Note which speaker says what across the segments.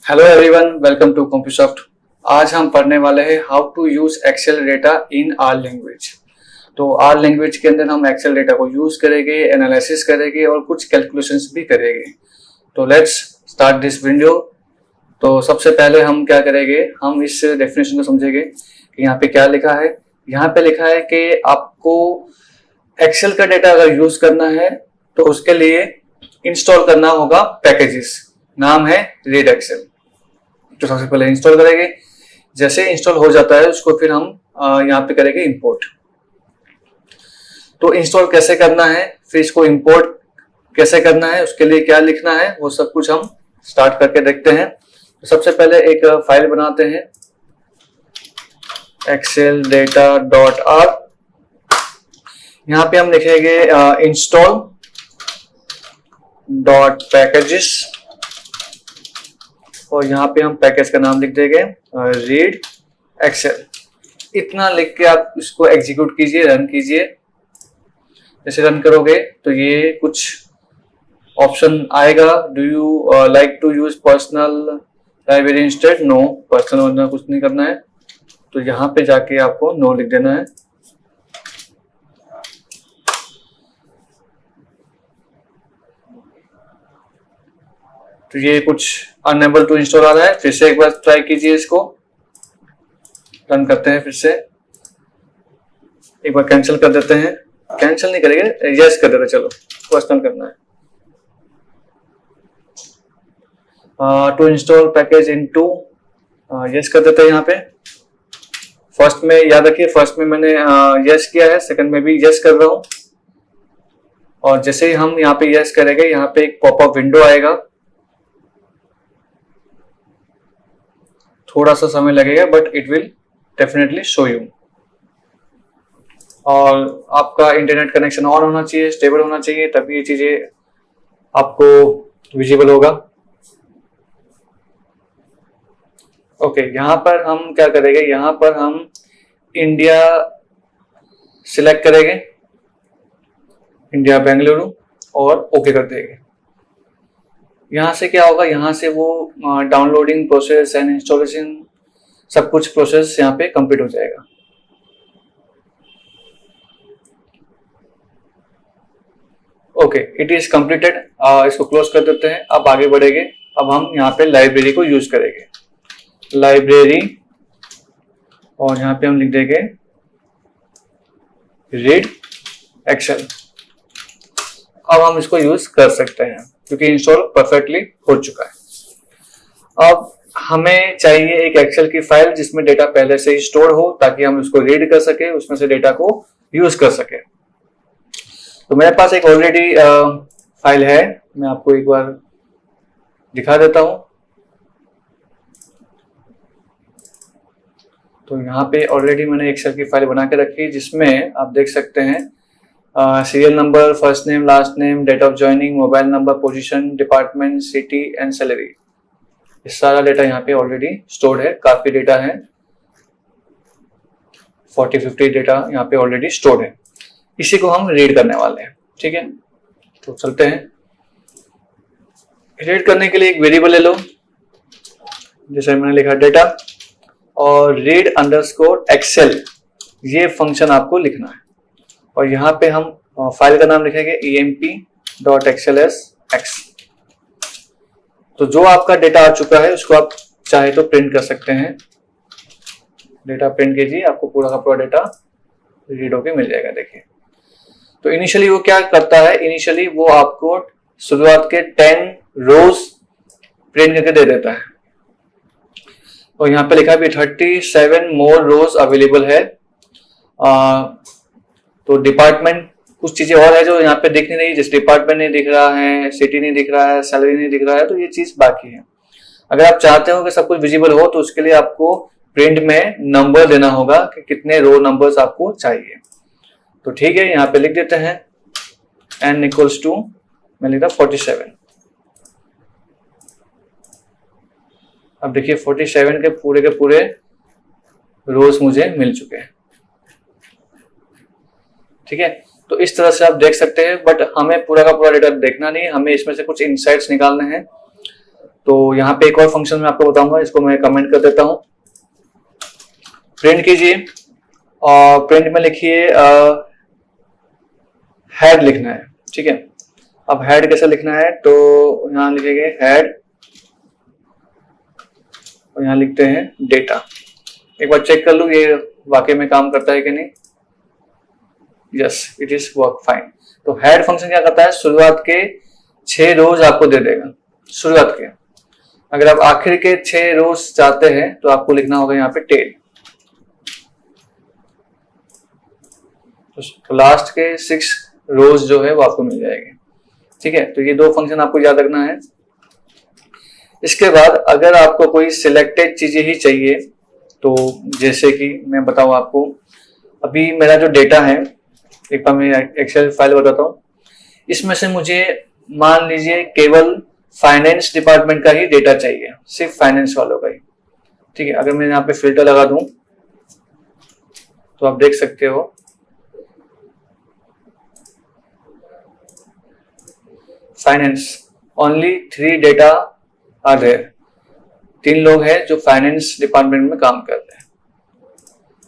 Speaker 1: Hello everyone, welcome to Compusoft. आज हम पढ़ने वाले हैं how to use Excel data in R language. तो आर लैंग्वेज के अंदर हम एक्सेल डेटा को यूज करेंगे, एनालिसिस करेंगे और कुछ कैलकुलेशंस भी करेंगे। तो लेट्स स्टार्ट दिस वीडियो। तो सबसे पहले हम क्या करेंगे, हम इस डेफिनेशन को समझेंगे कि यहाँ पे क्या लिखा है। यहाँ पे लिखा है कि आपको एक्सेल का डेटा अगर यूज करना है तो उसके लिए इंस्टॉल करना होगा पैकेजेस, नाम है रीड एक्सेल। तो सबसे पहले इंस्टॉल करेंगे। जैसे इंस्टॉल हो जाता है उसको फिर हम यहाँ पे करेंगे इंपोर्ट। तो इंस्टॉल कैसे करना है, फिर इसको इंपोर्ट कैसे करना है, उसके लिए क्या लिखना है, वो सब कुछ हम स्टार्ट करके देखते हैं। तो सबसे पहले एक फाइल बनाते हैं, एक्सेल डेटा डॉट आर। यहाँ पे हम लिखेंगे इंस्टॉल डॉट पैकेजेस और यहाँ पे हम पैकेज का नाम लिख देंगे रीड एक्सेल। इतना लिख के आप इसको एग्जीक्यूट कीजिए, रन कीजिए। जैसे रन करोगे तो ये कुछ ऑप्शन आएगा। Do you like to use personal library instead? No, personal वरना कुछ नहीं करना है। तो यहाँ पे जाके आपको नो लिख देना है। तो ये कुछ अनएबल टू इंस्टॉल आ रहा है। फिर से एक बार ट्राई कीजिए, इसको रन करते हैं। फिर से एक बार कैंसिल कर देते हैं। कैंसिल नहीं करेंगे, यस कर देते। चलो पर्सनल करना है। To install package into yes कर देते हैं। यहाँ पे फर्स्ट में याद रखिए, फर्स्ट में मैंने यस किया है, सेकंड में भी यस कर रहा हूं। और जैसे ही हम यहाँ पे यस करेंगे, यहाँ पे एक पॉपअप विंडो आएगा। थोड़ा सा समय लगेगा but it will definitely show you. और आपका इंटरनेट कनेक्शन ऑन होना चाहिए, स्टेबल होना चाहिए, तभी ये चीजें आपको विजिबल होगा। ओके, यहाँ पर हम क्या करेंगे, यहाँ पर हम इंडिया सिलेक्ट करेंगे, इंडिया बेंगलुरु, और ओके कर देंगे। यहाँ से क्या होगा, यहाँ से वो डाउनलोडिंग प्रोसेस एंड इंस्टॉलेशन सब कुछ प्रोसेस यहाँ पे कंप्लीट हो जाएगा। Okay, it is completed. इसको क्लोज कर देते हैं। अब आगे बढ़ेंगे। अब हम यहाँ पे लाइब्रेरी को यूज करेंगे, लाइब्रेरी, और यहाँ पे हम लिख देंगे रीड एक्सेल। अब हम इसको यूज कर सकते हैं क्योंकि इंस्टॉल परफेक्टली हो चुका है। अब हमें चाहिए एक एक्सेल की फाइल जिसमें डेटा पहले से ही स्टोर हो, ताकि हम उसको रीड कर सके, उसमें से डेटा को यूज कर सके। तो मेरे पास एक ऑलरेडी फाइल है, मैं आपको एक बार दिखा देता हूं। तो यहाँ पे ऑलरेडी मैंने एक्सेल की फाइल बना के रखी है, जिसमें आप देख सकते हैं serial number, first name, last name, date of joining, mobile number, position, department, city and salary. ये सारा डेटा यहाँ पे ऑलरेडी स्टोर्ड है। काफी डेटा है, 40-50 डेटा यहाँ पे ऑलरेडी स्टोर्ड है। इसी को हम रीड करने वाले हैं। ठीक है, तो चलते हैं। रीड करने के लिए एक वेरिएबल ले लो, जैसे मैंने लिखा डेटा, और रीड अंडरस्कोर एक्सेल, ये फंक्शन आपको लिखना है। और यहाँ पे हम फाइल का नाम लिखेंगे emp.xlsx। तो जो आपका डेटा आ चुका है उसको आप चाहे तो प्रिंट कर सकते हैं। डेटा प्रिंट कीजिए, आपको पूरा का पूरा डेटा रीड होके मिल जाएगा। देखिए, तो इनिशियली वो क्या करता है, इनिशियली वो आपको शुरुआत के 10 रोज प्रिंट करके दे देता है। और यहाँ पे लिखा भी 37 मोर रोज अवेलेबल है। तो डिपार्टमेंट कुछ चीजें और है जो यहाँ पे दिख नहीं रही, जैसे डिपार्टमेंट नहीं दिख रहा है, सिटी नहीं दिख रहा है, सैलरी नहीं दिख रहा है, तो ये चीज बाकी है। अगर आप चाहते हो कि सब कुछ विजिबल हो तो उसके लिए आपको प्रिंट में नंबर देना होगा कि कितने रो नंबर्स आपको चाहिए। तो ठीक है, यहाँ पे लिख देते हैं n इक्वल्स टू, मैं लिखा 47। अब देखिए 47 के पूरे रोज मुझे मिल चुके हैं। ठीक है, तो इस तरह से आप देख सकते हैं, बट हमें पूरा का पूरा डेटा देखना नहीं है, हमें इसमें से कुछ इनसाइट्स निकालने हैं। तो यहाँ पे एक और फंक्शन मैं आपको बताऊंगा, इसको मैं कमेंट कर देता हूँ। प्रिंट कीजिए और प्रिंट में लिखिए हेड लिखना है, ठीक है। अब हेड कैसे लिखना है, तो यहाँ लिखेंगे हेड और यहाँ लिखते हैं डेटा। एक बार चेक कर लूँ ये वाकई में काम करता है कि नहीं। Yes, it is work fine. तो हेड फंक्शन क्या करता है, शुरुआत के 6 रोज आपको दे देगा, शुरुआत के। अगर आप आखिर के 6 रोज चाहते हैं तो आपको लिखना होगा यहाँ पे टेल। तो लास्ट के 6 रोज जो है वो आपको मिल जाएगी, ठीक है। तो ये 2 फंक्शन आपको याद रखना है। इसके बाद अगर आपको कोई सिलेक्टेड चीजें ही चाहिए, तो जैसे कि मैं बताऊं आपको, अभी मेरा जो डेटा है, एक बार मैं एक्सेल फाइल बताता हूँ। इसमें से मुझे मान लीजिए केवल फाइनेंस डिपार्टमेंट का ही डेटा चाहिए, सिर्फ फाइनेंस वालों का ही, ठीक है। अगर मैं यहाँ पे फिल्टर लगा दूं तो आप देख सकते हो finance only 3 data are there. 3 लोग हैं जो फाइनेंस डिपार्टमेंट में काम कर रहे हैं,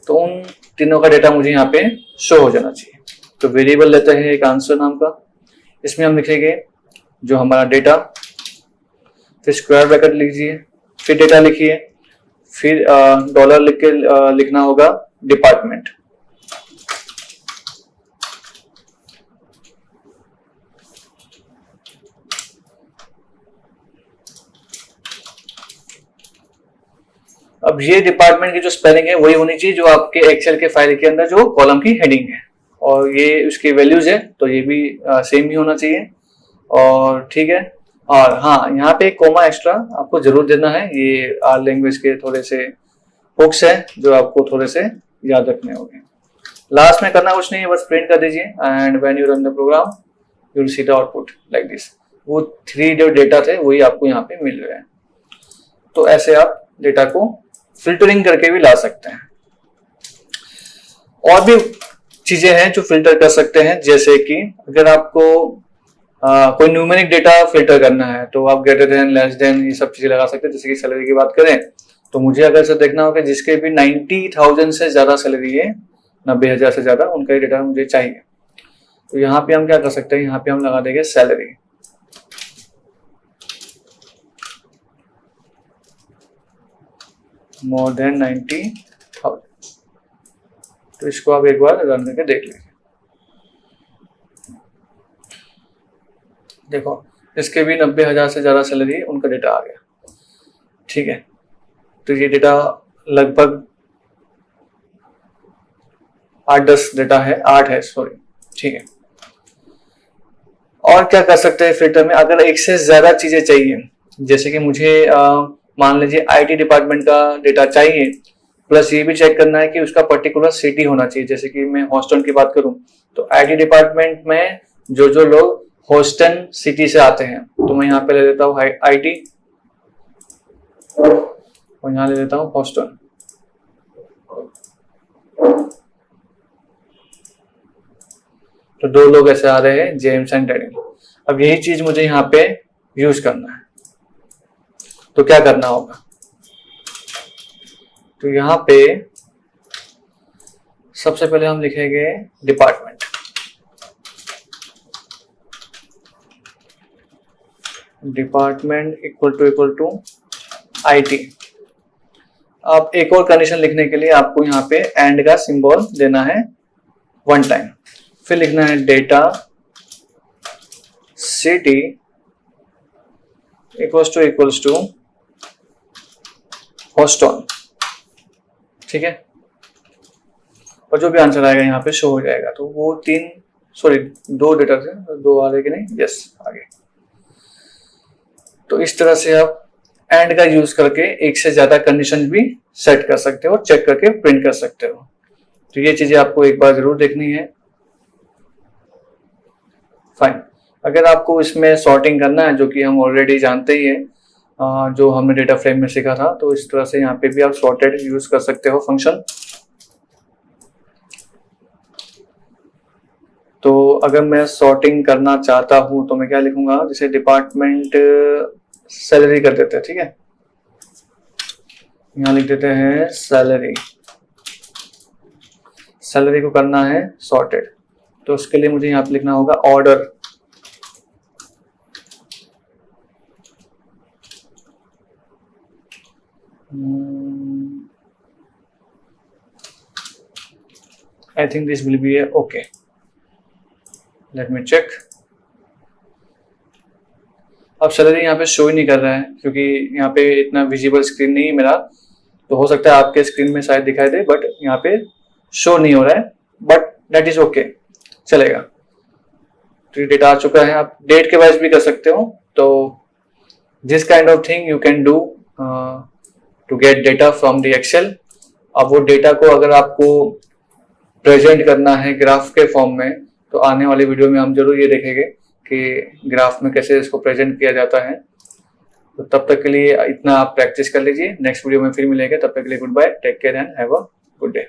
Speaker 1: तो उन तीनों का डेटा मुझे यहाँ पे शो हो जाना चाहिए। तो वेरिएबल लेते हैं एक आंसर नाम का, इसमें हम लिखेंगे जो हमारा डेटा, फिर स्क्वायर ब्रैकेट लीजिए, फिर डेटा लिखिए, फिर डॉलर लिख के लिखना होगा डिपार्टमेंट। अब ये डिपार्टमेंट की जो स्पेलिंग है वही होनी चाहिए जो आपके एक्सेल के फाइल के अंदर जो कॉलम की हेडिंग है, और ये उसकी वैल्यूज है तो ये भी सेम ही होना चाहिए। और ठीक है, और हाँ, यहाँ पे एक कोमा एक्स्ट्रा आपको जरूर देना है। ये आर लैंग्वेज के थोड़े से हुक्स है जो आपको थोड़े से याद रखने होंगे। लास्ट में करना कुछ नहीं है, बस प्रिंट कर दीजिए and when you run the program you will see the output like this. वो 3 जो डेटा थे वही आपको यहाँ पे मिल रहे हैं। तो ऐसे आप डेटा को फिल्टरिंग करके भी ला सकते हैं। और भी चीजें हैं जो फिल्टर कर सकते हैं, जैसे कि अगर आपको कोई न्यूमेरिक डेटा फिल्टर करना है तो आप ग्रेटर देन, लेस देन, ये सब चीजें लगा सकते हैं। जैसे कि सैलरी की बात करें तो मुझे अगर से देखना होगा जिसके भी 90,000 से ज्यादा सैलरी है, 90,000 से ज्यादा, उनका ही डेटा मुझे चाहिए। तो यहाँ पे हम क्या कर सकते हैं, यहाँ पे हम लगा देंगे सैलरी। More than 90,000। तो इसको आप एक बार रन करके देख लीजिए। देखो, इसके भी 90,000 से ज्यादा सैलरी है, उनका डेटा आ गया, ठीक है। तो ये डेटा लगभग 8-10 डेटा है, 8 है सॉरी, ठीक है। और क्या कर सकते हैं फिल्टर में, अगर एक से ज्यादा चीजें चाहिए, जैसे कि मुझे मान लीजिए आईटी डिपार्टमेंट का डेटा चाहिए, प्लस ये भी चेक करना है कि उसका पर्टिकुलर सिटी होना चाहिए। जैसे कि मैं हॉस्टन की बात करूं तो आईटी डिपार्टमेंट में जो लोग हॉस्टन सिटी से आते हैं, तो मैं यहाँ पे ले लेता हूँ आईटी और यहाँ ले लेता हूँ हॉस्टन। तो 2 लोग ऐसे आ रहे हैं, जेम्स एंड डैनियल। अब यही चीज मुझे यहाँ पे यूज करना है, तो क्या करना होगा, तो यहाँ पे सबसे पहले हम लिखेंगे department. Department equal to IT. अब एक और कंडीशन लिखने के लिए आपको यहाँ पे एंड का सिंबल देना है 1 टाइम, फिर लिखना है data city equals to Houston, ठीक है। और जो भी आंसर आएगा यहाँ पे शो हो जाएगा। तो वो 2 डेटा थे, 2 आ रहे कि नहीं, यस आगे। तो इस तरह से आप एंड का यूज करके एक से ज्यादा कंडीशन भी सेट कर सकते हो और चेक करके प्रिंट कर सकते हो। तो ये चीजें आपको एक बार जरूर देखनी है। फाइन, अगर आपको इसमें सॉर्टिंग करना है, जो कि हम ऑलरेडी जानते ही है, जो हमने डेटा फ्रेम में सीखा था, तो इस तरह से यहाँ पे भी आप सॉर्टेड यूज कर सकते हो फंक्शन। तो अगर मैं सॉर्टिंग करना चाहता हूं तो मैं क्या लिखूंगा, जैसे डिपार्टमेंट सैलरी कर देते हैं, ठीक है, यहां लिख देते हैं सैलरी। सैलरी को करना है सॉर्टेड, तो उसके लिए मुझे यहाँ पे लिखना होगा order. I think this will be a okay. Let me check. अब सैलरी यहाँ पे शो ही नहीं कर रहा है क्योंकि यहाँ पे इतना विजिबल स्क्रीन नहीं है मेरा, तो हो सकता है आपके स्क्रीन में शायद दिखाई दे, बट यहाँ पे शो नहीं हो रहा है, बट दैट इज ओके, चलेगा। तो डेटा आ चुका है, आप डेट के वाइज भी कर सकते हो। तो this kind of thing you can do to get data from the Excel. अब वो डेटा को अगर आपको प्रेजेंट करना है ग्राफ के फॉर्म में, तो आने वाले वीडियो में हम जरूर ये देखेंगे कि ग्राफ में कैसे इसको प्रेजेंट किया जाता है। तो तब तक के लिए इतना आप प्रैक्टिस कर लीजिए, नेक्स्ट वीडियो में फिर मिलेंगे, तब तक के लिए goodbye, take care and have a good day.